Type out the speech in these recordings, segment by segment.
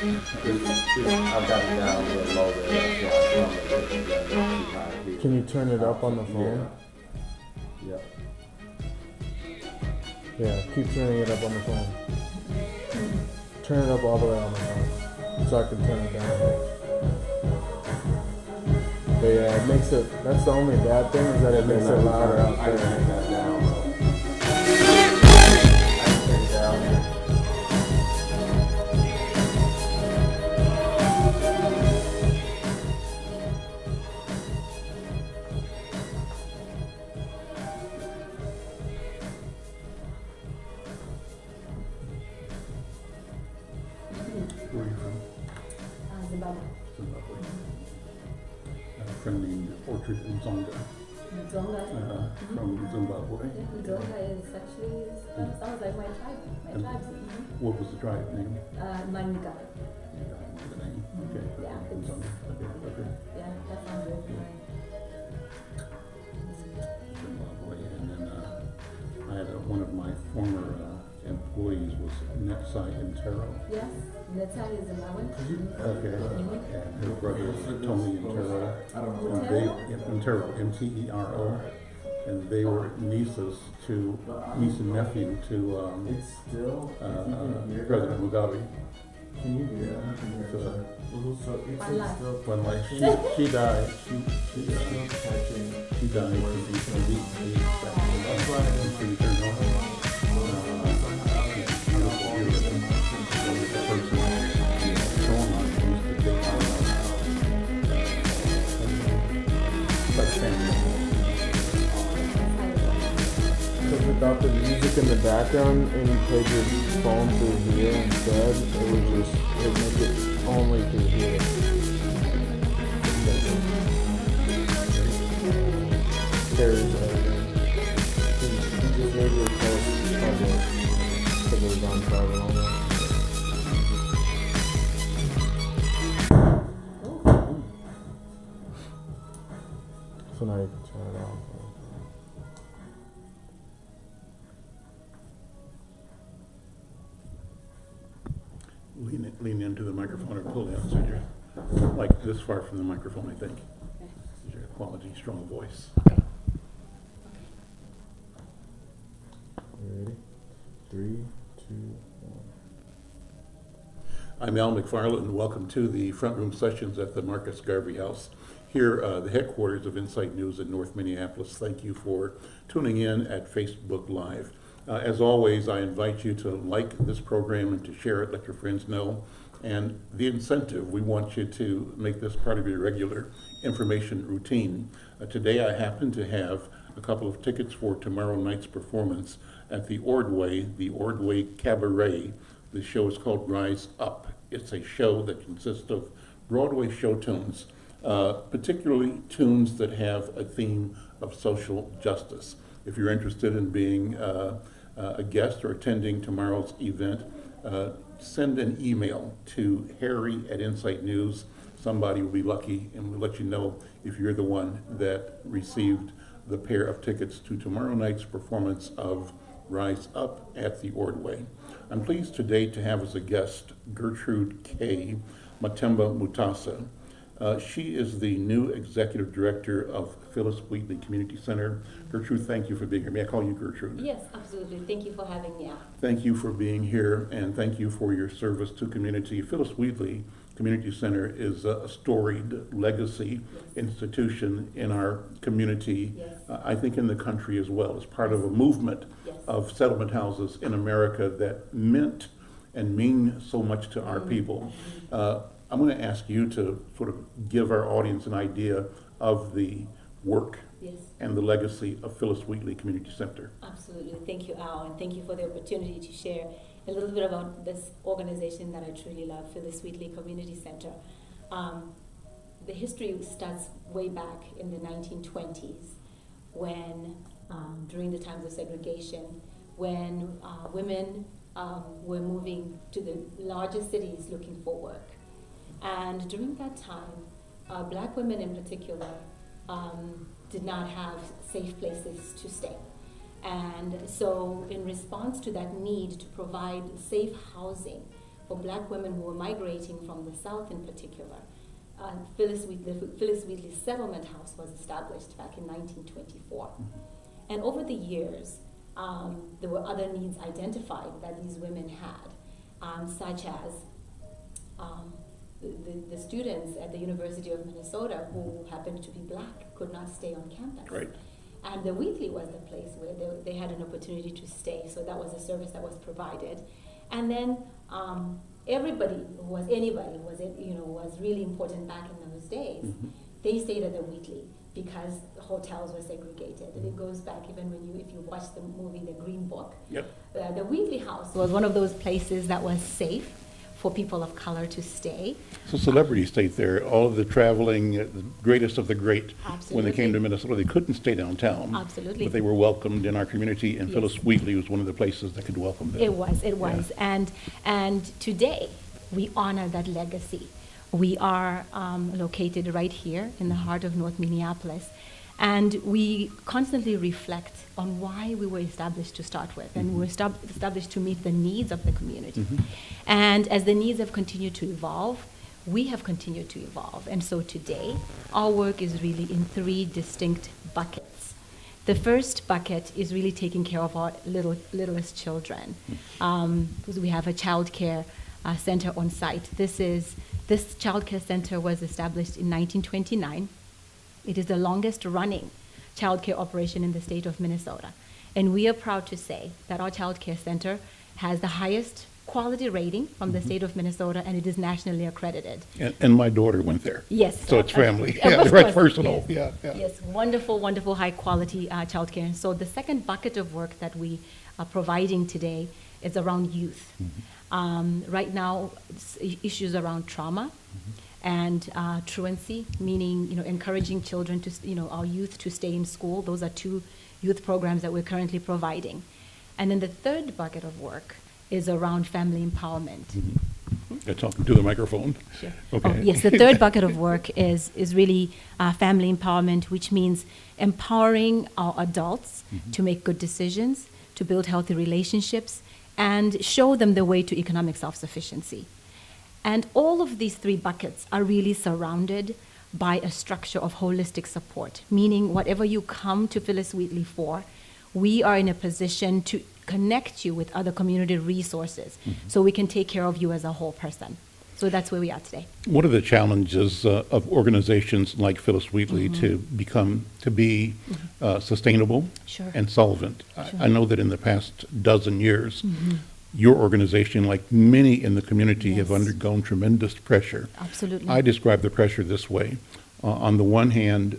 I've got it down a little low there. That's why Can you turn it up on the phone? Yeah. Yeah, keep turning it up on the phone. Turn it up all the way on the phone, so I can turn it down. But yeah, it makes it, that's the only bad thing, is that it makes it louder out I can there. turn that down. I can turn it down. Where are you from? Zimbabwe. Zimbabwe. I have a friend named Orchard Nzonga Nzonga. from Zimbabwe. Nzonga is actually sounds like my tribe. My tribe. What was the tribe name? Manika. The name. Okay. Yeah, it's, Nzonga. Okay. yeah, that sounds good. Zimbabwe. And then I had one of my former employees was Netsai Intero. Yes, Netsai is Zimbabwe. Okay. And her brother is Tony Intero. And they, Intero, M-T-E-R-O. And they were niece and nephew to President Mugabe. Can you hear that? One life. She died. She died from AIDS. That's why I didn't see her. Because without the music in the background and you played your phone through here instead, it would just, it'd make it only through here. There is everything. You just made your post public because it was on private only. So now you can turn it off. Lean into the microphone or pull down so you're like this far from the microphone, I think. Is your quality, strong voice. You ready? 3, 2, 1. I'm Al McFarlane, and welcome to the front room sessions at the Marcus Garvey House. Here, the headquarters of Insight News in North Minneapolis. Thank you for tuning in at Facebook Live. As always, I invite you to like this program and to share it, let your friends know. And the incentive, we want you to make this part of your regular information routine. Today I happen to have a couple of tickets for tomorrow night's performance at the Ordway Cabaret. The show is called Rise Up. It's a show that consists of Broadway show tunes, particularly tunes that have a theme of social justice. If you're interested in being a guest or attending tomorrow's event, send an email to Harry@Insight News. Somebody will be lucky and we'll let you know if you're the one that received the pair of tickets to tomorrow night's performance of Rise Up at the Ordway. I'm pleased today to have as a guest Gertrude Matemba-Mutasa. She is the new executive director of Phyllis Wheatley Community Center. Gertrude, thank you for being here. May I call you Gertrude? Yes, absolutely. Thank you for having me out. Thank you for being here, and thank you for your service to community. Phyllis Wheatley Community Center is a storied legacy institution in our community, I think in the country as well. It's part of a movement of settlement houses in America that meant and mean so much to our people. I'm going to ask you to sort of give our audience an idea of the work and the legacy of Phyllis Wheatley Community Center. Absolutely. Thank you, Al, and thank you for the opportunity to share a little bit about this organization that I truly love, Phyllis Wheatley Community Center. The history starts way back in the 1920s when, during the times of segregation, when women were moving to the larger cities looking for work. And during that time, black women in particular did not have safe places to stay. And so in response to that need to provide safe housing for black women who were migrating from the South in particular. Phyllis Wheatley Settlement House was established back in 1924. And over the years, there were other needs identified that these women had, such as the students at the University of Minnesota who happened to be black could not stay on campus. Right. And the Wheatley was the place where they had an opportunity to stay, so that was a service that was provided. And then anybody who was really important back in those days, they stayed at the Wheatley because the hotels were segregated. And it goes back even if you watch the movie The Green Book. Yep. The Wheatley House was one of those places that was safe for people of color to stay. So celebrities stayed there. All of the traveling, the greatest of the great, when they came to Minnesota, they couldn't stay downtown. Absolutely. But they were welcomed in our community, and Yes. Phyllis Wheatley was one of the places that could welcome them. It was. And today, we honor that legacy. We are located right here in the heart of North Minneapolis. And we constantly reflect on why we were established to start with. And we were established to meet the needs of the community. And as the needs have continued to evolve, we have continued to evolve. And so today, our work is really in 3 distinct buckets. The first bucket is really taking care of our littlest children. Because we have a child care center on site. This child care center was established in 1929. It is the longest running child care operation in the state of Minnesota. And we are proud to say that our child care center has the highest quality rating from the state of Minnesota, and it is nationally accredited. And my daughter went there. Yes. So it's family. Of Yeah, course, right, personal. yes. Yeah. Yes, wonderful, wonderful high quality child care. And so the second bucket of work that we are providing today is around youth. Right now, it's issues around trauma and truancy, meaning encouraging children to our youth to stay in school. Those are 2 youth programs that we're currently providing. And then the third bucket of work is around family empowerment. Talking to the microphone. Sure. Okay. Oh, yes, the third bucket of work is really family empowerment, which means empowering our adults to make good decisions, to build healthy relationships, and show them the way to economic self-sufficiency. And all of these 3 buckets are really surrounded by a structure of holistic support, meaning whatever you come to Phyllis Wheatley for, we are in a position to connect you with other community resources so we can take care of you as a whole person. So that's where we are today. What are the challenges of organizations like Phyllis Wheatley to be sustainable Sure. and solvent? Sure. I know that in the past dozen years, your organization, like many in the community, have Yes. undergone tremendous pressure. Absolutely. I describe the pressure this way. On the one hand,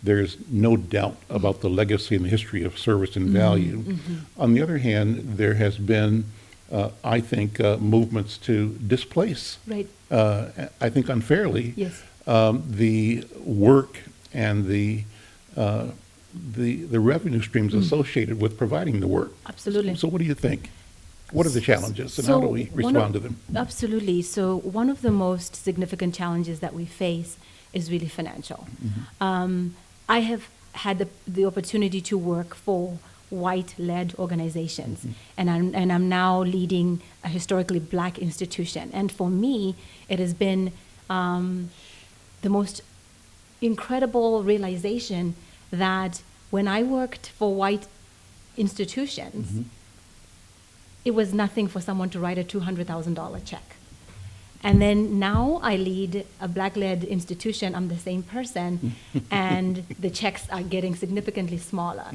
there's no doubt about the legacy and the history of service and value. On the other hand, there has been, I think, movements to displace, Right. I think unfairly, Yes. the work and the revenue streams associated with providing the work. Absolutely. So what do you think? What are the challenges, and how do we respond to them? Absolutely. So one of the most significant challenges that we face is really financial. I have had the opportunity to work for white-led organizations, and I'm now leading a historically black institution. And for me, it has been the most incredible realization that when I worked for white institutions, it was nothing for someone to write a $200,000 check. And then now I lead a black-led institution. I'm the same person, and the checks are getting significantly smaller,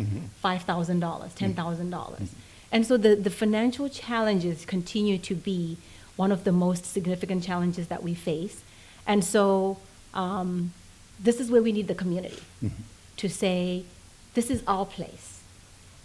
$5,000, $10,000. And so the financial challenges continue to be one of the most significant challenges that we face. And so this is where we need the community to say, this is our place.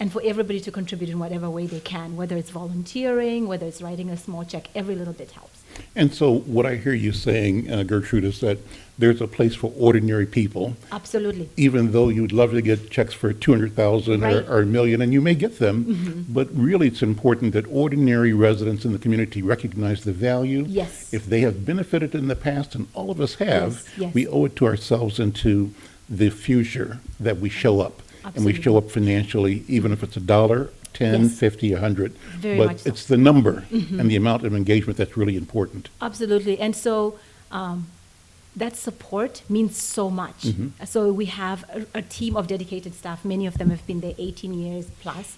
And for everybody to contribute in whatever way they can, whether it's volunteering, whether it's writing a small check, every little bit helps. And so what I hear you saying, Gertrude, is that there's a place for ordinary people. Absolutely. Even though you'd love to get checks for 200,000 Right. or a million, and you may get them, but really it's important that ordinary residents in the community recognize the value. Yes. If they have benefited in the past, and all of us have, Yes. we owe it to ourselves and to the future that we show up. And we Absolutely. show up financially, even if it's $1 10, Yes. 50, 100. Very But much so. it's the number and the amount of engagement that's really important. Absolutely. And so that support means so much. So we have a team of dedicated staff. Many of them have been there 18 years plus.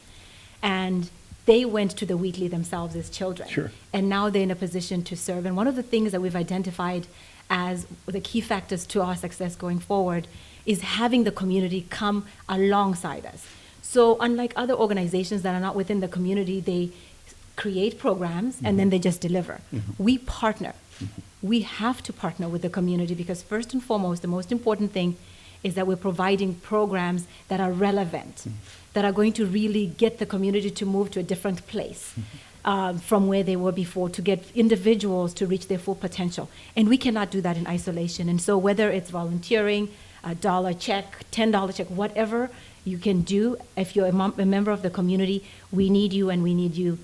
And they went to the Wheatley themselves as children. Sure. And now they're in a position to serve. And one of the things that we've identified as the key factors to our success going forward is having the community come alongside us. So unlike other organizations that are not within the community, they create programs and then they just deliver. We partner. We have to partner with the community because first and foremost, the most important thing is that we're providing programs that are relevant, that are going to really get the community to move to a different place from where they were before, to get individuals to reach their full potential. And we cannot do that in isolation. And so whether it's volunteering, $1 check, $10 check, whatever you can do, if you're a member of the community, we need you and we need you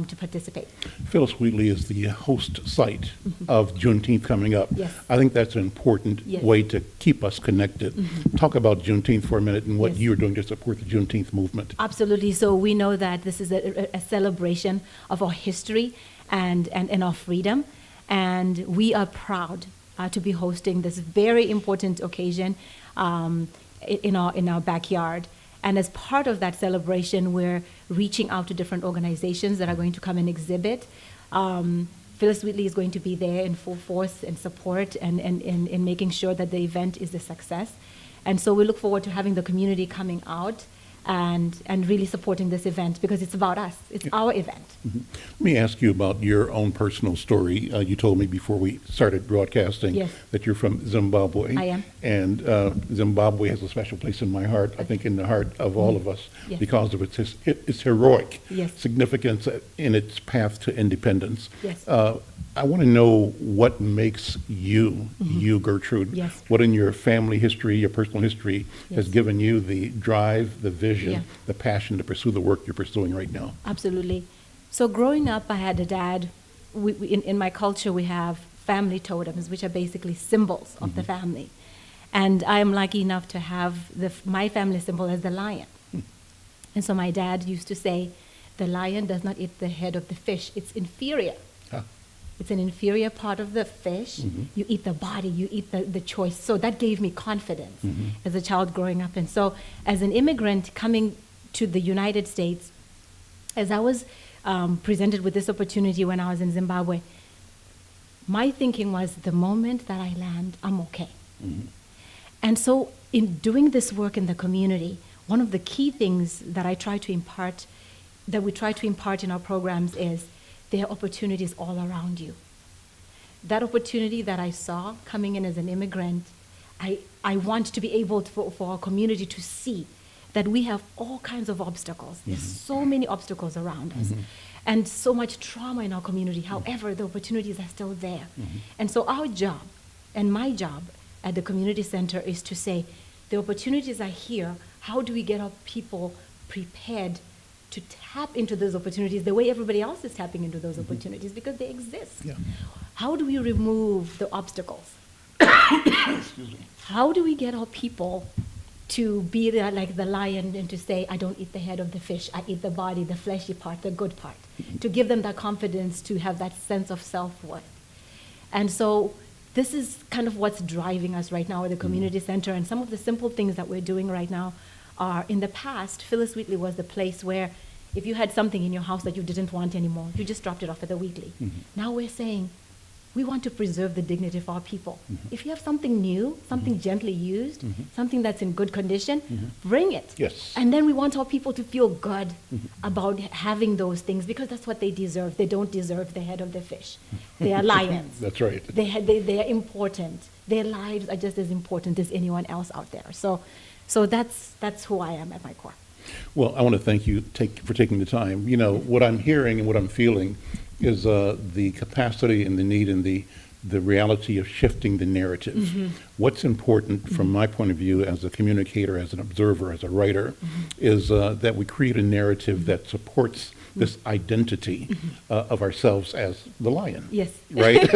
to participate. Phyllis Wheatley is the host site of Juneteenth coming up. Yes. I think that's an important Yes. way to keep us connected. Talk about Juneteenth for a minute and what Yes. you're doing to support the Juneteenth movement. Absolutely. So we know that this is a celebration of our history and our freedom. And we are proud to be hosting this very important occasion in our backyard. And as part of that celebration, we're reaching out to different organizations that are going to come and exhibit. Phyllis Wheatley is going to be there in full force and support and in making sure that the event is a success. And so we look forward to having the community coming out and really supporting this event because it's about us. It's our event. Let me ask you about your own personal story. You told me before we started broadcasting Yes. that you're from Zimbabwe. I am. And Zimbabwe has a special place in my heart, I think in the heart of all of us, Yes. because of its heroic Yes. significance in its path to independence. Yes. I want to know what makes you, Gertrude, Yes. what in your family history, your personal history, has Yes. given you the drive, the vision, Yeah. the passion to pursue the work you're pursuing right now. Absolutely. So growing up, I had a dad. In my culture, we have family totems, which are basically symbols of the family. And I am lucky enough to have my family symbol as the lion. And so my dad used to say, the lion does not eat the head of the fish. It's inferior. Huh. It's an inferior part of the fish. You eat the body, you eat the choice. So that gave me confidence as a child growing up. And so as an immigrant coming to the United States, as I was presented with this opportunity when I was in Zimbabwe, my thinking was the moment that I land, I'm okay. And so in doing this work in the community, one of the key things that we try to impart in our programs is there are opportunities all around you. That opportunity that I saw coming in as an immigrant, I want to be able to, for our community to see that we have all kinds of obstacles. There's so many obstacles around us and so much trauma in our community. However, the opportunities are still there. And so our job and my job at the community center is to say, the opportunities are here. How do we get our people prepared to tap into those opportunities the way everybody else is tapping into those opportunities because they exist? Yeah. How do we remove the obstacles? Excuse me. How do we get our people to be like the lion and to say, I don't eat the head of the fish, I eat the body, the fleshy part, the good part, to give them that confidence to have that sense of self-worth. And so this is kind of what's driving us right now at the community center. And some of the simple things that we're doing right now are, in the past, Phyllis Wheatley was the place where if you had something in your house that you didn't want anymore, you just dropped it off at the Wheatley. Now we're saying, we want to preserve the dignity of our people. If you have something new, something gently used, something that's in good condition, bring it. Yes. And then we want our people to feel good about having those things because that's what they deserve. They don't deserve the head of the fish. They are lions. That's right. They are important. Their lives are just as important as anyone else out there. So that's who I am at my core. Well, I want to thank you for taking the time. You know, what I'm hearing and what I'm feeling is the capacity and the need and the reality of shifting the narrative. What's important from my point of view as a communicator, as an observer, as a writer, is that we create a narrative that supports this identity of ourselves as the lion. Yes. Right?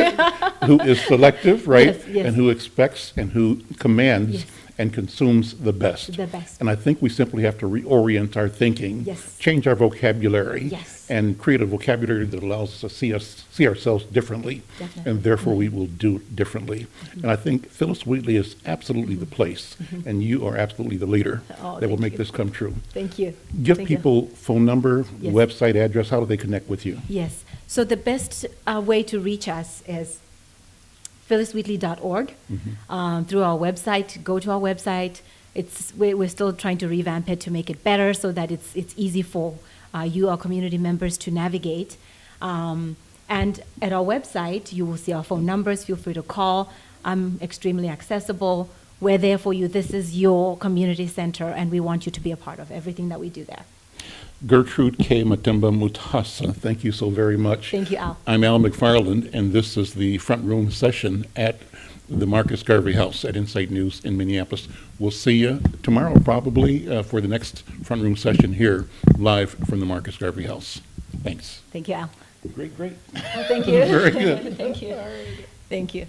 Who is selective, right? Yes, yes. And who expects and who commands Yes. and consumes the best. The best. And I think we simply have to reorient our thinking, Yes. change our vocabulary, Yes. and create a vocabulary that allows us to see ourselves differently, Definitely. and therefore we will do differently. And I think Phyllis Wheatley is absolutely the place, and you are absolutely the leader Oh, that will thank make you. this come true. Thank you. Give Thank you. people phone number, Yes. website address. How do they connect with you? Yes. So the best way to reach us is phylliswheatley.org. Through our website, go to our website. We're still trying to revamp it to make it better so that it's easy for you, our community members, to navigate. And at our website, you will see our phone numbers. Feel free to call. I'm extremely accessible. We're there for you. This is your community center, and we want you to be a part of everything that we do there. Gertrude K. Matemba-Mutasa, thank you so very much. Thank you, Al. I'm Al McFarlane, and this is the front room session at the Marcus Garvey House at Insight News in Minneapolis. We'll see you tomorrow, probably, for the next front room session here, live from the Marcus Garvey House. Thanks. Thank you, Al. Great, great. Oh, thank you. Very good. Thank you. Thank you.